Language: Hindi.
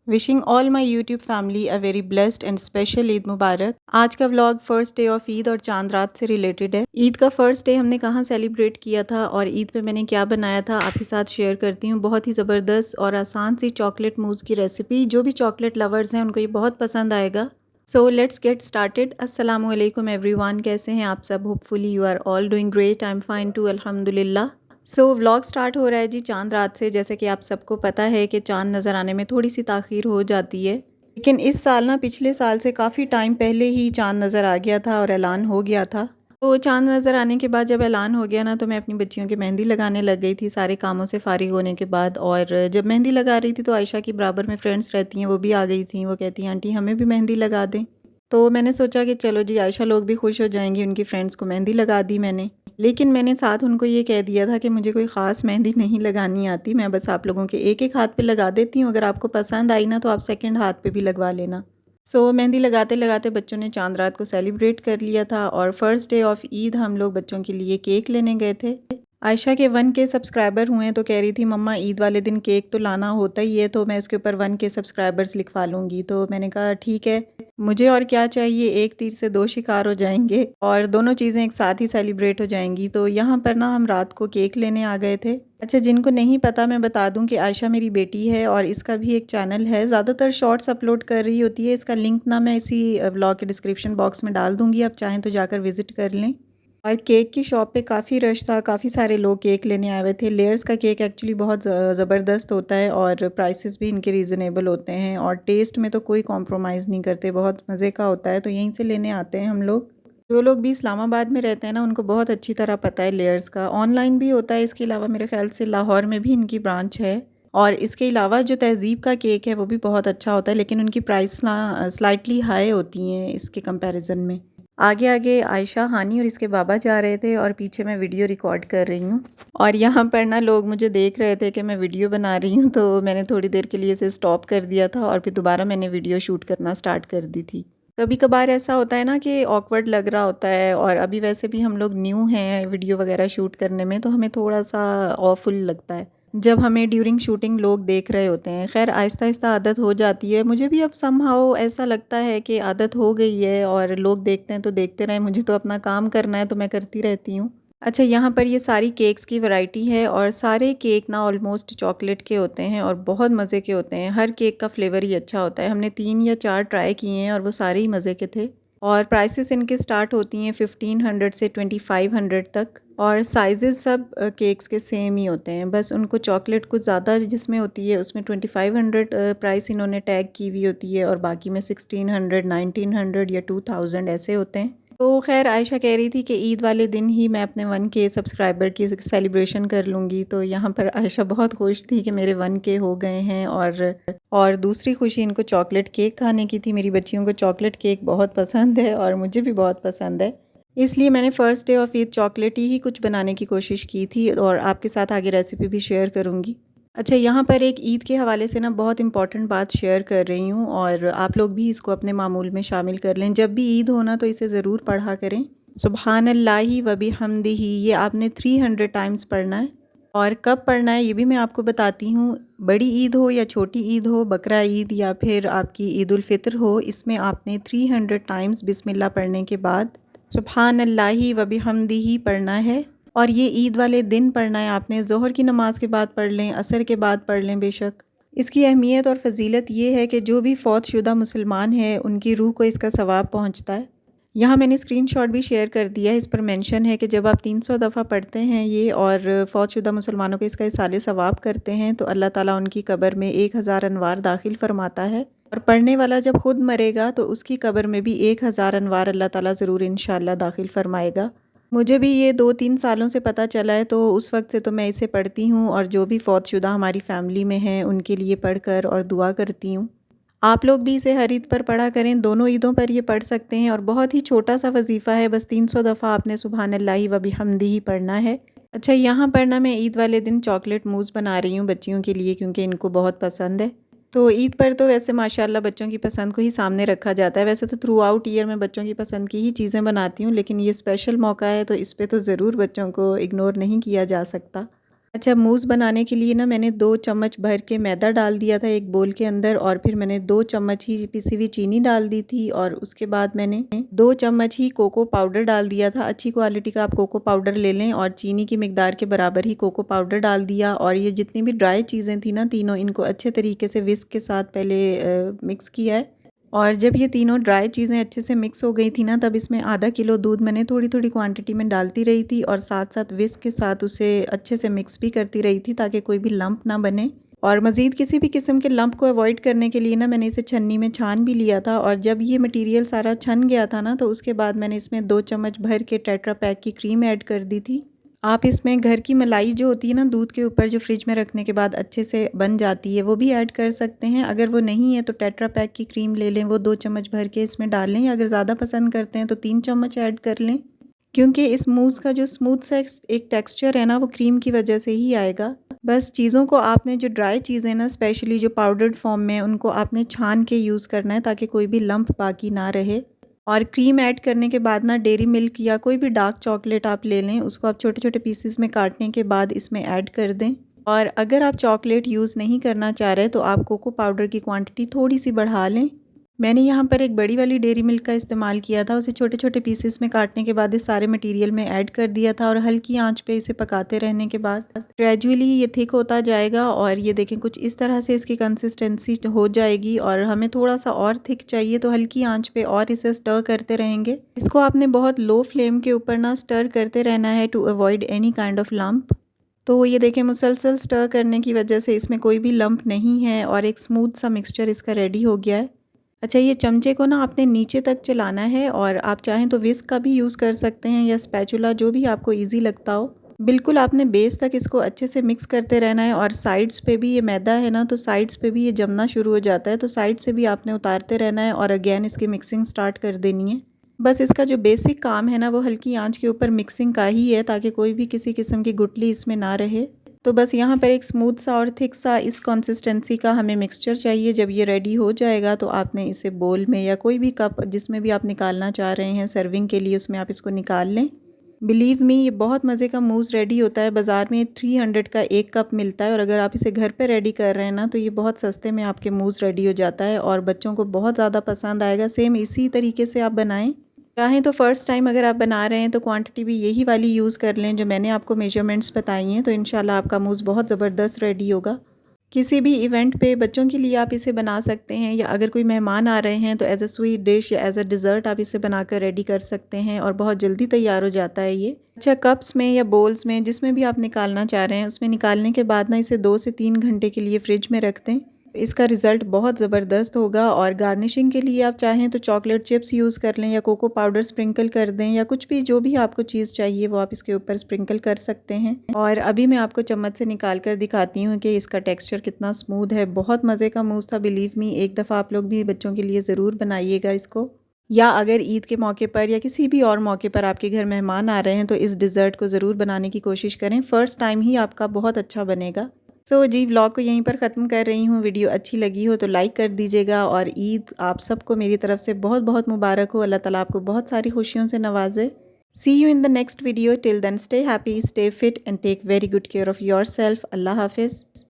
Wishing all my YouTube family a very blessed and special Eid मुबारक। आज का vlog first day of Eid और चांद रात से रिलेटेड है। ईद का फर्स्ट डे हमने कहाँ सेलिब्रेट किया था और ईद पे मैंने क्या बनाया था आपके साथ शेयर करती हूँ। बहुत ही ज़बरदस्त और आसान सी चॉकलेट मूज़ की रेसिपी, जो भी चॉकलेट लवर्स हैं उनको ये बहुत पसंद आएगा। So let's get started. अस्सलामु अलैकुम एवरीवन, कैसे हैं आप सब? Hopefully you are all doing great. I am fine too, अल्हम्दुलिल्लाह। व्लॉग स्टार्ट हो रहा है जी चांद रात से। जैसे कि आप सबको पता है कि चांद नज़र आने में थोड़ी सी ताख़ीर हो जाती है, लेकिन इस साल ना पिछले साल से काफ़ी टाइम पहले ही चांद नज़र आ गया था और ऐलान हो गया था। तो चांद नज़र आने के बाद जब ऐलान हो गया ना, तो मैं अपनी बच्चियों की मेहंदी लगाने लग गई थी सारे कामों से फ़ारिग होने के बाद। और जब मेहंदी लगा रही थी तो आयशा की बराबर में फ्रेंड्स रहती हैं, वो भी आ गई थी। वो कहती हैं आंटी हमें भी मेहंदी लगा दें। तो मैंने सोचा कि चलो जी, आयशा लोग भी खुश हो जाएंगी, उनकी फ्रेंड्स को मेहंदी लगा दी मैंने। लेकिन मैंने साथ उनको ये कह दिया था कि मुझे कोई ख़ास मेहंदी नहीं लगानी आती, मैं बस आप लोगों के एक एक हाथ पे लगा देती हूँ, अगर आपको पसंद आई ना तो आप सेकंड हाथ पे भी लगवा लेना। मेहंदी लगाते लगाते बच्चों ने चांद रात को सेलिब्रेट कर लिया था। और फर्स्ट डे ऑफ ईद हम लोग बच्चों के लिए केक लेने गए थे। आयशा के 1K सब्सक्राइबर हुए हैं, तो कह रही थी मम्मा ईद वाले दिन केक तो लाना होता ही है, तो मैं उसके ऊपर 1K सब्सक्राइबर्स लिखवा लूँगी। तो मैंने कहा ठीक है, मुझे और क्या चाहिए, एक तीर से दो शिकार हो जाएंगे और दोनों चीज़ें एक साथ ही सेलिब्रेट हो जाएंगी। तो यहाँ पर ना हम रात को केक लेने आ गए थे। अच्छा, जिनको नहीं पता मैं बता दूं कि आयशा मेरी बेटी है और इसका भी एक चैनल है, ज़्यादातर शॉर्ट्स अपलोड कर रही होती है। इसका लिंक ना मैं इसी व्लॉग के डिस्क्रिप्शन बॉक्स में डाल दूँगी, आप चाहें तो जाकर विज़िट कर लें। और केक की शॉप पे काफ़ी रश था, काफ़ी सारे लोग केक लेने आए हुए थे। लेयर्स का केक एक्चुअली बहुत ज़बरदस्त होता है और प्राइसेस भी इनके रीज़नेबल होते हैं और टेस्ट में तो कोई कॉम्प्रोमाइज़ नहीं करते, बहुत मज़े का होता है। तो यहीं से लेने आते हैं हम लोग। जो लोग भी इस्लामाबाद में रहते हैं ना, उनको बहुत अच्छी तरह पता है लेयर्स का। ऑनलाइन भी होता है, इसके अलावा मेरे ख्याल से लाहौर में भी इनकी ब्रांच है। और इसके अलावा जो तहज़ीब का केक है वो भी बहुत अच्छा होता है, लेकिन उनकी प्राइस ना स्लाइटली हाई होती हैं इसके कंपैरिजन में। आगे आगे आयशा, हानी और इसके बाबा जा रहे थे और पीछे मैं वीडियो रिकॉर्ड कर रही हूँ। और यहाँ पर ना लोग मुझे देख रहे थे कि मैं वीडियो बना रही हूँ, तो मैंने थोड़ी देर के लिए इसे स्टॉप कर दिया था और फिर दोबारा मैंने वीडियो शूट करना स्टार्ट कर दी थी। कभी कभार ऐसा होता है ना कि ऑकवर्ड लग रहा होता है, और अभी वैसे भी हम लोग न्यू हैं वीडियो वगैरह शूट करने में, तो हमें थोड़ा सा ऑफुल लगता है जब हमें ड्यूरिंग शूटिंग लोग देख रहे होते हैं। खैर आहिस्ता आहिस्ता आदत हो जाती है। मुझे भी अब समहाउ ऐसा लगता है कि आदत हो गई है और लोग देखते हैं तो देखते रहें, मुझे तो अपना काम करना है तो मैं करती रहती हूँ। अच्छा, यहाँ पर ये सारी केक्स की वैरायटी है और सारे केक ना ऑलमोस्ट चॉकलेट के होते हैं और बहुत मज़े के होते हैं। हर केक का फ्लेवर ही अच्छा होता है। हमने 3 या 4 ट्राई किए हैं और वो सारे ही मज़े के थे। और प्राइसेस इनके स्टार्ट होती हैं 1500 से 2500 तक। और साइजेस सब केक्स के सेम ही होते हैं, बस उनको चॉकलेट कुछ ज़्यादा जिसमें होती है उसमें 2500 प्राइस इन्होंने टैग की हुई होती है, और बाकी में 1600, 1900 या 2000 ऐसे होते हैं। तो खैर आयशा कह रही थी कि ईद वाले दिन ही मैं अपने 1K सब्सक्राइबर की सेलिब्रेशन कर लूँगी। तो यहाँ पर आयशा बहुत खुश थी कि मेरे 1K हो गए हैं। और दूसरी खुशी इनको चॉकलेट केक खाने की थी। मेरी बच्चियों को चॉकलेट केक बहुत पसंद है और मुझे भी बहुत पसंद है, इसलिए मैंने first day of Eid chocolate ही कुछ बनाने की कोशिश की थी और आपके साथ आगे रेसिपी भी शेयर करूँगी। अच्छा, यहाँ पर एक ईद के हवाले से ना बहुत इंपॉर्टेंट बात शेयर कर रही हूँ और आप लोग भी इसको अपने मामूल में शामिल कर लें। जब भी ईद हो ना तो इसे ज़रूर पढ़ा करें, सुबहानल्लाहि व बिहम्दिही। ये आपने 300 टाइम्स पढ़ना है। और कब पढ़ना है ये भी मैं आपको बताती हूँ। बड़ी ईद हो या छोटी ईद हो, बकरा ईद या फिर आपकी ईद उल फितर हो, इसमें आपने 300 टाइम्स बिस्मिल्लाह पढ़ने के बाद सुबहानल्लाहि व बिहम्दिही पढ़ना है। और ये ईद वाले दिन पढ़ना है आपने। ज़ोहर की नमाज़ के बाद पढ़ लें, असर के बाद पढ़ लें बेशक। इसकी अहमियत और फजीलत ये है कि जो भी फ़ौत शुदा मुसलमान है उनकी रूह को इसका सवाब पहुँचता है। यहाँ मैंने स्क्रीनशॉट भी शेयर कर दिया है, इस पर मेंशन है कि जब आप 300 दफ़ा पढ़ते हैं ये और फ़ौत शुदा मुसलमानों को इसका इसाले सवाब करते हैं, तो अल्लाह ताला उनकी कब्र में 1000 अनवार दाखिल फरमाता है। और पढ़ने वाला जब खुद मरेगा तो उसकी कब्र में भी 1000 अनवार अल्लाह ताला ज़रूर इंशाअल्लाह दाखिल फरमाएगा। मुझे भी ये 2-3 सालों से पता चला है, तो उस वक्त से तो मैं इसे पढ़ती हूँ और जो भी फ़ौत शुदा हमारी फ़ैमिली में हैं उनके लिए पढ़कर और दुआ करती हूँ। आप लोग भी इसे हर ईद पर पढ़ा करें, दोनों ईदों पर ये पढ़ सकते हैं और बहुत ही छोटा सा वजीफ़ा है, बस 300 दफ़ा आपने सुबहानल्लाहि व बिहम्दिही पढ़ना है। अच्छा, यहाँ पर ना मैं ईद वाले दिन चॉकलेट मूज़ बना रही हूँ बच्चियों के लिए, क्योंकि इनको बहुत पसंद है। तो ईद पर तो वैसे माशाल्लाह बच्चों की पसंद को ही सामने रखा जाता है। वैसे तो थ्रू आउट ईयर मैं बच्चों की पसंद की ही चीज़ें बनाती हूँ, लेकिन ये स्पेशल मौका है तो इस पे तो ज़रूर बच्चों को इग्नोर नहीं किया जा सकता। अच्छा, मूस बनाने के लिए ना मैंने 2 चम्मच भर के मैदा डाल दिया था एक बोल के अंदर, और फिर मैंने 2 चम्मच ही पिसी हुई चीनी डाल दी थी, और उसके बाद मैंने 2 चम्मच ही कोको पाउडर डाल दिया था। अच्छी क्वालिटी का आप कोको पाउडर ले लें, और चीनी की मिकदार के बराबर ही कोको पाउडर डाल दिया। और ये जितनी भी ड्राई चीज़ें थी ना तीनों, इनको अच्छे तरीके से विस्क के साथ पहले मिक्स किया है। और जब ये तीनों ड्राई चीज़ें अच्छे से मिक्स हो गई थी ना, तब इसमें आधा किलो दूध मैंने थोड़ी थोड़ी क्वांटिटी में डालती रही थी, और साथ साथ विस्क के साथ उसे अच्छे से मिक्स भी करती रही थी ताकि कोई भी लंप ना बने। और मज़ीद किसी भी किस्म के लंप को अवॉइड करने के लिए ना मैंने इसे छन्नी में छान भी लिया था। और जब ये मटेरियल सारा छन गया था ना, तो उसके बाद मैंने इसमें 2 चम्मच भर के टेट्रा पैक की क्रीम ऐड कर दी थी। आप इसमें घर की मलाई जो होती है ना दूध के ऊपर, जो फ्रिज में रखने के बाद अच्छे से बन जाती है, वो भी ऐड कर सकते हैं। अगर वो नहीं है तो टेट्रा पैक की क्रीम ले लें, वो 2 चम्मच भर के इसमें डाल लें, या अगर ज़्यादा पसंद करते हैं तो 3 चम्मच ऐड कर लें, क्योंकि इस मूस का जो स्मूथ सा एक टेक्सचर है ना, वो क्रीम की वजह से ही आएगा। बस चीज़ों को आपने, जो ड्राई चीज़ें ना स्पेशली जो पाउडर्ड फॉर्म में, उनको आपने छान के यूज़ करना है ताकि कोई भी लंप बाकी ना रहे। और क्रीम ऐड करने के बाद ना डेयरी मिल्क या कोई भी डार्क चॉकलेट आप ले लें, उसको आप छोटे छोटे पीसेस में काटने के बाद इसमें ऐड कर दें। और अगर आप चॉकलेट यूज़ नहीं करना चाह रहे तो आप कोको पाउडर की क्वांटिटी थोड़ी सी बढ़ा लें। मैंने यहाँ पर एक बड़ी वाली डेयरी मिल्क का इस्तेमाल किया था, उसे छोटे छोटे पीसेस में काटने के बाद इस सारे मटेरियल में ऐड कर दिया था, और हल्की आंच पे इसे पकाते रहने के बाद ग्रेजुअली ये थिक होता जाएगा। और ये देखें कुछ इस तरह से इसकी कंसिस्टेंसी हो जाएगी, और हमें थोड़ा सा और थिक चाहिए तो हल्की आंच पे और इसे स्टर करते रहेंगे। इसको आपने बहुत लो फ्लेम के ऊपर ना स्टर करते रहना है to avoid any kind of lump. तो ये देखें मुसलसल स्टर करने की वजह से इसमें कोई भी लंप नहीं है, और एक स्मूथ सा मिक्सचर इसका रेडी हो गया है। अच्छा, ये चमचे को ना आपने नीचे तक चलाना है, और आप चाहें तो विस्क का भी यूज़ कर सकते हैं या स्पैचुला, जो भी आपको इजी लगता हो। बिल्कुल आपने बेस तक इसको अच्छे से मिक्स करते रहना है। और साइड्स पे भी ये मैदा है ना, तो साइड्स पे भी ये जमना शुरू हो जाता है, तो साइड से भी आपने उतारते रहना है, और अगेन इसकी मिक्सिंग स्टार्ट कर देनी है। बस इसका जो बेसिक काम है ना, वो हल्की आंच के ऊपर मिक्सिंग का ही है, ताकि कोई भी किसी किस्म की गुठली इसमें ना रहे। तो बस यहाँ पर एक स्मूथ सा और थिक सा इस कंसिस्टेंसी का हमें मिक्सचर चाहिए। जब ये रेडी हो जाएगा तो आपने इसे बोल में या कोई भी कप जिसमें भी आप निकालना चाह रहे हैं सर्विंग के लिए, उसमें आप इसको निकाल लें। बिलीव मी, ये बहुत मज़े का मूस रेडी होता है। बाज़ार में 300 का एक कप मिलता है, और अगर आप इसे घर पे रेडी कर रहे हैं ना, तो ये बहुत सस्ते में आपके मूस रेडी हो जाता है, और बच्चों को बहुत ज़्यादा पसंद आएगा। सेम इसी तरीके से आप बनाएं। चाहें तो फ़र्स्ट टाइम अगर आप बना रहे हैं तो क्वांटिटी भी यही वाली यूज़ कर लें जो मैंने आपको मेजरमेंट्स बताई हैं, तो इंशाल्लाह आपका मूस बहुत ज़बरदस्त रेडी होगा। किसी भी इवेंट पे बच्चों के लिए आप इसे बना सकते हैं, या अगर कोई मेहमान आ रहे हैं तो एज़ अ स्वीट डिश या एज़ अ डिज़र्ट आप इसे बनाकर रेडी कर सकते हैं, और बहुत जल्दी तैयार हो जाता है ये। अच्छा, कप्स में या बोल्स में जिसमें भी आप निकालना चाह रहे हैं, उसमें निकालने के बाद ना इसे 2 से 3 घंटे के लिए फ्रिज में रख दें। इसका रिज़ल्ट बहुत ज़बरदस्त होगा। और गार्निशिंग के लिए आप चाहें तो चॉकलेट चिप्स यूज़ कर लें, या कोको पाउडर स्प्रिंकल कर दें, या कुछ भी जो भी आपको चीज़ चाहिए वो आप इसके ऊपर स्प्रिंकल कर सकते हैं। और अभी मैं आपको चम्मच से निकाल कर दिखाती हूँ कि इसका टेक्सचर कितना स्मूथ है। बहुत मज़े का मूस था, बिलीव मी। एक दफ़ा आप लोग भी बच्चों के लिए ज़रूर बनाइएगा इसको, या अगर ईद के मौके पर या किसी भी और मौके पर आपके घर मेहमान आ रहे हैं तो इस डिज़र्ट को ज़रूर बनाने की कोशिश करें। फ़र्स्ट टाइम ही आपका बहुत अच्छा बनेगा। जी, व्लॉग को यहीं पर ख़त्म कर रही हूँ। वीडियो अच्छी लगी हो तो लाइक कर दीजिएगा, और ईद आप सबको मेरी तरफ से बहुत बहुत मुबारक हो। अल्लाह ताला आपको बहुत सारी खुशियों से नवाजे। See you in the next video. Till then stay happy, stay fit and take very good care of yourself. अल्लाह हाफिज़।